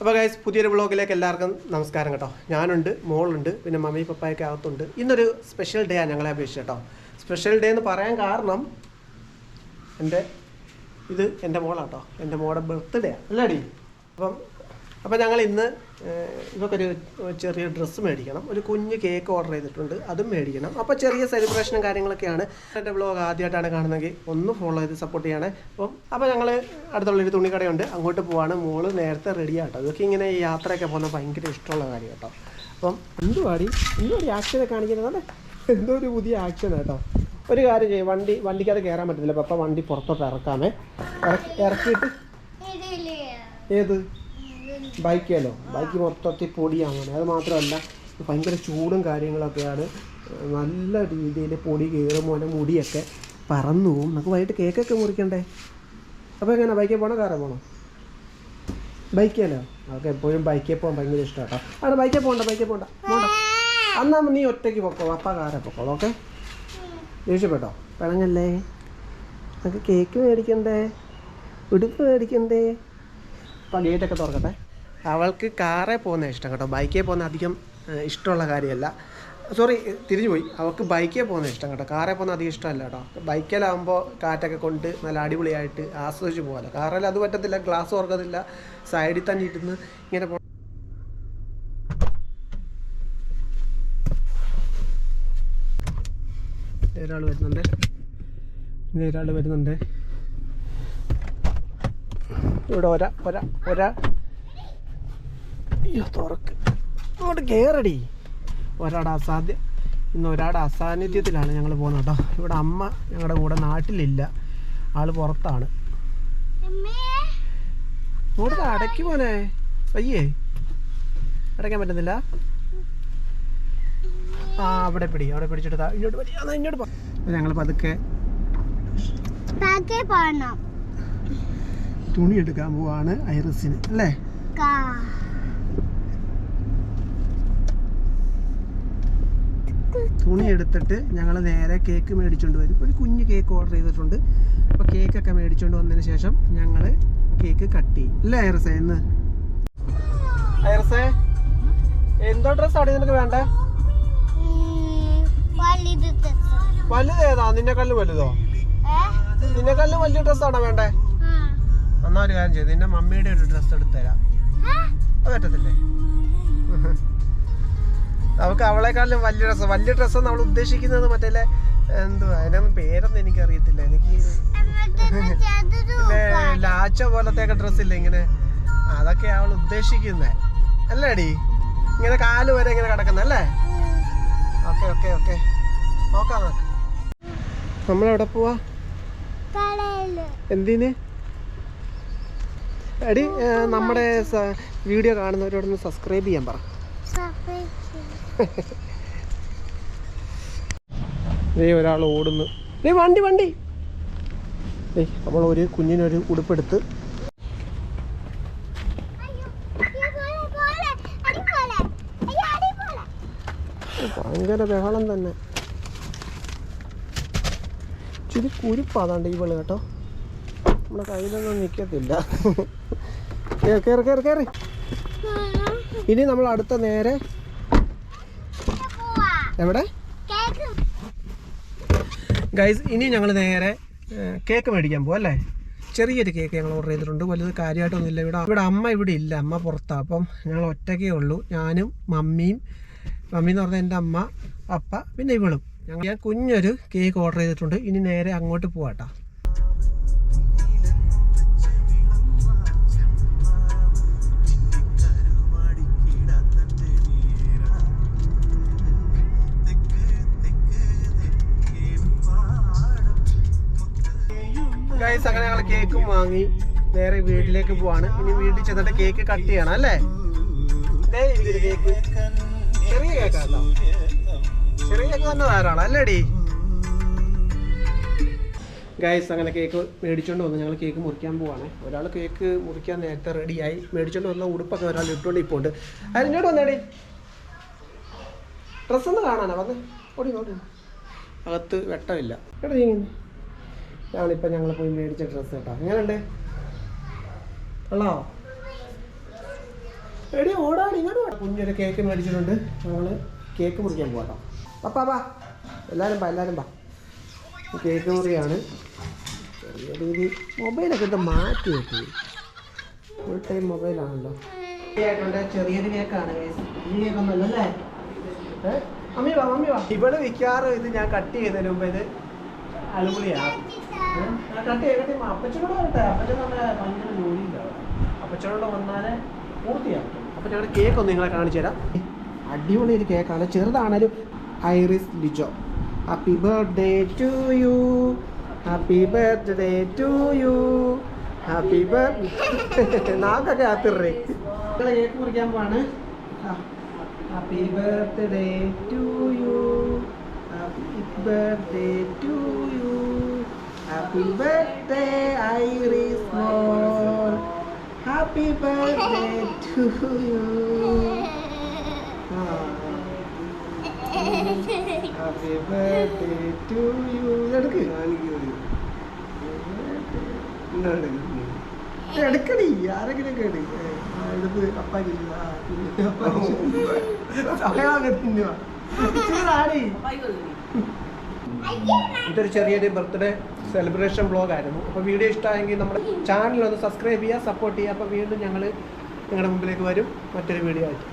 അപ്പോൾ ഗൈസ് പുതിയൊരു വ്ളോഗിലേക്ക് എല്ലാവർക്കും നമസ്കാരം കേട്ടോ. ഞാനുണ്ട്, മോളുണ്ട്, പിന്നെ മമ്മി പപ്പായൊക്കെ അകത്തുണ്ട്. ഇന്നൊരു സ്പെഷ്യൽ ഡേ ആണ് ഞങ്ങളെ അപേക്ഷിച്ച് കേട്ടോ. സ്പെഷ്യൽ ഡേ എന്ന് പറയാൻ കാരണം എൻ്റെ മോളാട്ടോ, എൻ്റെ മോളുടെ ബർത്ത്ഡേ ആണ് അല്ലേടി. അപ്പം ഞങ്ങൾ ഇന്ന് ഇവക്കൊരു ചെറിയ ഡ്രസ്സ് മേടിക്കണം, ഒരു കുഞ്ഞ് കേക്ക് ഓർഡർ ചെയ്തിട്ടുണ്ട്, അതും മേടിക്കണം. അപ്പോൾ ചെറിയ സെലിബ്രേഷനും കാര്യങ്ങളൊക്കെയാണ്. എൻ്റെ വ്ളോഗ് ആദ്യമായിട്ടാണ് കാണുന്നതെങ്കിൽ ഒന്ന് ഫോളോ ചെയ്ത് സപ്പോർട്ട് ചെയ്യണേ. അപ്പോൾ ഞങ്ങൾ അടുത്തുള്ളൊരു തുണിക്കടയുണ്ട്, അങ്ങോട്ട് പോവാണ്. മോള് നേരത്തെ റെഡിയാട്ടോ. ഇതൊക്കെ ഇങ്ങനെ ഈ യാത്രയൊക്കെ പോകുന്നത് ഭയങ്കര ഇഷ്ടമുള്ള കാര്യം കേട്ടോ. അപ്പം എന്തുവാടി ആക്ഷനെ കാണിക്കുന്നത്, എന്തോ ഒരു പുതിയ ആക്ഷൻ കേട്ടോ. ഒരു കാര്യം ചെയ്യും, വണ്ടിക്കത് കയറാൻ പറ്റത്തില്ല. പപ്പ വണ്ടി പുറത്തോട്ട് ഇറക്കാമേ. ഇറക്കിയിട്ട് ഏത് ബൈക്കല്ലോ, ബൈക്ക് മൊത്തത്തിൽ പൊടിയാണ്. അത് മാത്രമല്ല ഭയങ്കര ചൂടും കാര്യങ്ങളൊക്കെയാണ്. നല്ല രീതിയിൽ പൊടി കയറുമ്പോൾ മുടിയൊക്കെ പറന്നു പോവും. നമുക്ക് വൈകിട്ട് കേക്കൊക്കെ മുറിക്കണ്ടേ. അപ്പോൾ എങ്ങനെ ബൈക്കിൽ പോകണോ കാറേ പോകണോ? ബൈക്കല്ലോ, അവർക്ക് എപ്പോഴും ബൈക്കിൽ പോകാൻ ഭയങ്കര ഇഷ്ടമാണ് കേട്ടോ. അവിടെ ബൈക്കിൽ പോകണ്ട. അന്നാ നീ ഒറ്റയ്ക്ക് പൊക്കോ, അപ്പ കാറെ പൊക്കോളൂ. ഓക്കെ, ദേഷ്യപ്പെട്ടോ? പിണങ്ങല്ലേ. നമുക്ക് കേക്ക് മേടിക്കണ്ടേ, ഉടുപ്പ് മേടിക്കണ്ടേ. അപ്പോൾ ഗേറ്റൊക്കെ തുറക്കട്ടെ. അവൾക്ക് കാറേ പോകുന്ന ഇഷ്ടം കേട്ടോ, ബൈക്കിൽ പോകുന്ന അധികം ഇഷ്ടമുള്ള കാര്യമല്ല. തിരിഞ്ഞു പോയി. അവൾക്ക് ബൈക്കിൽ പോകുന്ന ഇഷ്ടം കേട്ടോ, കാറേ പോകുന്ന അധികം ഇഷ്ടമല്ല കേട്ടോ. ബൈക്കിലാകുമ്പോൾ കാറ്റൊക്കെ കൊണ്ട് നല്ല അടിപൊളിയായിട്ട് ആസ്വദിച്ച് പോകാമല്ലോ. കാറിൽ അത് പറ്റത്തില്ല, ഗ്ലാസ് തുറക്കത്തില്ല, സൈഡിൽ തന്നെ ഇരുന്ന് ഇങ്ങനെ പോ. ഒരാൾ വരുന്നുണ്ട്. ഇവിടെ ഒരാ അയ്യോ തുറക്ക്, അങ്ങോട്ട് കയറടി. ഇന്ന് ഒരാളുടെ അസാന്നിധ്യത്തിലാണ് ഞങ്ങൾ പോകുന്നത് കേട്ടോ. ഇവിടെ അമ്മ ഞങ്ങളുടെ കൂടെ നാട്ടിലില്ല, ആള് പുറത്താണ്. ഇങ്ങോട്ട് അടയ്ക്ക് പോനെ, അയ്യേ അടയ്ക്കാൻ പറ്റുന്നില്ല. അവിടെ പിടിച്ചിട്ട് ഇങ്ങോട്ട് പോ. ഞങ്ങൾ പതുക്കെ തുണി എടുക്കാൻ പോവാണ് ഐറിസിന് അല്ലേ. തുണി എടുത്തിട്ട് ഞങ്ങൾ നേരെ കേക്ക് മേടിച്ചുകൊണ്ട് വരും. ഒരു കുഞ്ഞ് കേക്ക് ഓർഡർ ചെയ്തിട്ടുണ്ട്. അപ്പോൾ കേക്കൊക്കെ മേടിച്ചുകൊണ്ട് വന്നതിന് ശേഷം ഞങ്ങൾ കേക്ക് കട്ട് ചെയ്യും അല്ലേ ഐറിസേ. ഐറിസേ എന്തോ ഡ്രസ് അവിടെ നിനക്ക് വേണ്ടേ? വലുതേതാ? നിന്നെക്കാളും വലുതോ? നിന്നെക്കാളും വലിയ ഡ്രസ്സാണോ വേണ്ടേ? എന്നാ ഒരു കാര്യം ചെയ്ത് നിന്റെ മമ്മിയുടെ ഒരു ഡ്രസ്സ് എടുത്തുതരാം. അത് പറ്റത്തില്ലേ? നമുക്ക് അവളെക്കാളും വലിയ ഡ്രസ്സ് നമ്മൾ ഉദ്ദേശിക്കുന്നത് മറ്റേ എന്തുവാ അതിനൊന്നും പേരൊന്നും എനിക്കറിയത്തില്ല. എനിക്ക് ലാച്ച പോലത്തെയൊക്കെ ഡ്രസ്സില്ലേ ഇങ്ങനെ, അതൊക്കെ അവൾ ഉദ്ദേശിക്കുന്നേ അല്ലേടി. ഇങ്ങനെ കാല് വരെ ഇങ്ങനെ കിടക്കുന്നല്ലേ. ഓക്കെ നോക്കാം. നമ്മളെവിടെ പോവാ? എന്തിന് എടി? നമ്മുടെ വീഡിയോ കാണുന്നവരോടൊന്ന് സബ്സ്ക്രൈബ് ചെയ്യാൻ പറ. ഒരാൾ ഓടുന്നു. വണ്ടി നമ്മൾ ഒരു കുഞ്ഞിനൊരു ഉടുപ്പെടുത്ത് ഭയങ്കര ബഹളം തന്നെ. ഇച്ചിരി കുരിപ്പാതാണ്ട് ഇവള് കേട്ടോ, നമ്മുടെ കയ്യിലൊന്നും നിൽക്കത്തില്ല. കയറി. ഇനി നമ്മൾ അടുത്ത നേരെ എവിടെ ഗൈസ്? ഇനി ഞങ്ങൾ നേരെ കേക്ക് മേടിക്കാൻ പോവാം അല്ലേ. ചെറിയൊരു കേക്ക് ഞങ്ങൾ ഓർഡർ ചെയ്തിട്ടുണ്ട്, വലുത് കാര്യമായിട്ടൊന്നുമില്ല. ഇവിടെ അമ്മ ഇവിടെ ഇല്ല, അമ്മ പുറത്താണ്. അപ്പം ഞങ്ങൾ ഒറ്റയ്ക്കേ ഉള്ളൂ, ഞാനും മമ്മിയും. മമ്മി എന്ന് പറഞ്ഞാൽ എൻ്റെ അമ്മ, പപ്പ, പിന്നെ ഇവളും. ഞാൻ കുഞ്ഞൊരു കേക്ക് ഓർഡർ ചെയ്തിട്ടുണ്ട്. ഇനി നേരെ അങ്ങോട്ട് പോവാട്ടോ. ഗൈസ് അങ്ങനെ ഞങ്ങൾ കേക്കും വാങ്ങി നേരെ വീട്ടിലേക്ക് പോവാണ്. ഇനി വീട്ടിൽ ചെന്നിട്ട് കേക്ക് കട്ട് ചെയ്യണം അല്ലേ. കേക്ക് ചെറിയ കേക്കാട്ടോ, ചെറിയ കേക്ക് തന്നെ ധാരാളം അല്ലേടി. ഗൈസ് അങ്ങനെ കേക്ക് മേടിച്ചോണ്ട് വന്നു. ഞങ്ങൾ കേക്ക് മുറിക്കാൻ പോവാണ്. ഒരാൾ കേക്ക് മുറിക്കാൻ നേരത്തെ റെഡിയായി. മേടിച്ചോണ്ട് വന്ന ഉടുപ്പൊക്കെ ഒരാൾ ഇട്ടുകൊണ്ട് ഇപ്പോൾ ഉണ്ട്. അതിനോട് വന്നേടി, ഡ്രസ്സൊന്ന് കാണാനാ വന്ന്. ഓടി അകത്ത് വെട്ടമില്ല കേട്ടോ. ഞങ്ങളിപ്പോൾ ഞങ്ങൾ പോയി മേടിച്ച ഡ്രസ്സ് കേട്ടോ. എങ്ങനെയുണ്ട്? കൊള്ളാമോ? എടി ഓടാടി ഇങ്ങോട്ട് ഓടാ. കുഞ്ഞൊരു കേക്ക് മേടിച്ചിട്ടുണ്ട്. ഞങ്ങൾ കേക്ക് മുറിക്കാൻ പോകാം. പാപ്പാ എല്ലാവരും ബാ. കേക്ക് മുറിയാണ്. ചെറിയ രീതി മൊബൈലൊക്കെ ഇത് മാറ്റി വെക്കി. Full time മൊബൈലാണല്ലോ. ചെറിയൊരു കേക്കാണ്. ഈ കേക്കൊന്നുമല്ലേ? മമ്മി വാ. ഇവിടെ വിൽക്കാറ് ഇത് ഞാൻ കട്ട് ചെയ്തതിന് മുമ്പ് ഇത് അടിപൊളിയാണ്. കട്ട് ചെയ്തിട്ട് അപ്പച്ചനോട് വരട്ടെ. അപ്പച്ചൻ നമ്മുടെ ഭയങ്കര ജോലിയിലാണ്. അപ്പച്ചനോട് വന്നാലേ പൂർത്തിയാക്കും. അപ്പോൾ ഞങ്ങളുടെ കേക്ക് ഒന്ന് നിങ്ങളെ കാണിച്ചു തരാം. അടിപൊളി ഒരു കേക്കാണ്. ചെറുതാണൊരു Iris Lijo. Happy birthday to you. Happy birthday to you. Happy birthday. നാക്കൊക്കെ ആത്തിറേ. ഞങ്ങൾ കേക്ക് മുറിക്കാൻ പോവാണ്. Happy birthday to you. Happy birthday to you. Happy birthday Iris മോൾ. Happy birthday to you. Happy birthday to you. എടുക്ക് എടുക്കടി. ആരെങ്കിലും കേട് എടുത്ത് അപ്പാക്കില്ല. ഇതൊരു ചെറിയൊരു ബർത്ത്ഡേ സെലിബ്രേഷൻ വ്ളോഗായിരുന്നു. അപ്പോൾ വീഡിയോ ഇഷ്ടമായെങ്കിൽ നമ്മുടെ ചാനൽ ഒന്ന് സബ്സ്ക്രൈബ് ചെയ്യുക, സപ്പോർട്ട് ചെയ്യുക. അപ്പോൾ വീണ്ടും ഞങ്ങൾ നിങ്ങളുടെ മുമ്പിലേക്ക് വരും മറ്റൊരു വീഡിയോ ആയിട്ട്.